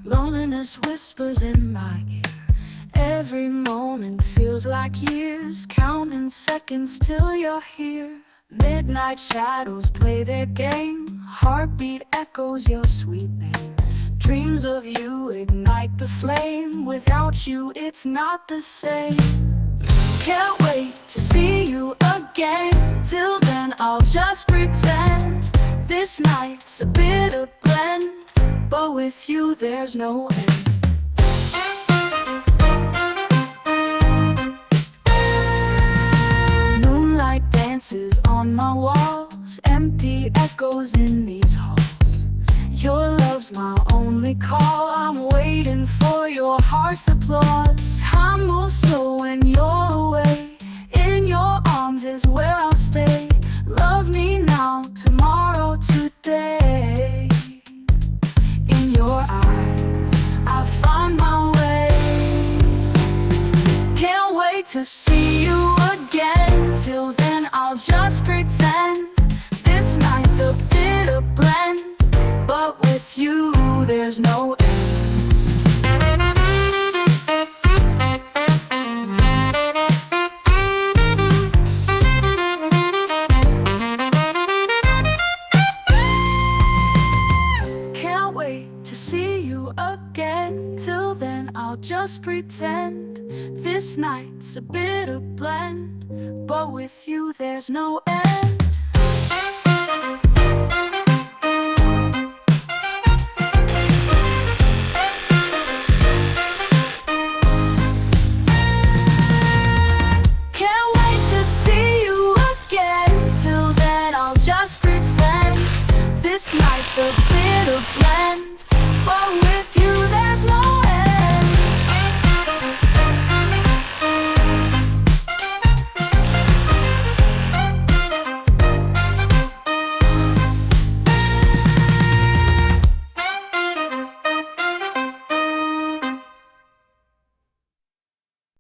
Loneliness whispers in my ear. Every moment feels like years, counting seconds till you're here. Midnight shadows play their game, heartbeat echoes your sweet name. Dreams of you ignite the flame, without you it's not the same. Can't wait to see you again, till then I'll just pretend. This night's a bitter blend, but with you there's no end. Moonlight dances on my walls, empty echoes in these halls. Your love's my only call, I'm waiting for your heart's applause. Time moves slow when you're away, in your arms is where I'll stay. Love me now, tomorrow, today. In your eyes, I find my way. Can't wait to see you again, till then I'll just pretend. This night's a bitter blend, but with you there's no end. Can't wait to see you again, till then I'll just pretend. This night's a bitter blend, but with you there's no end.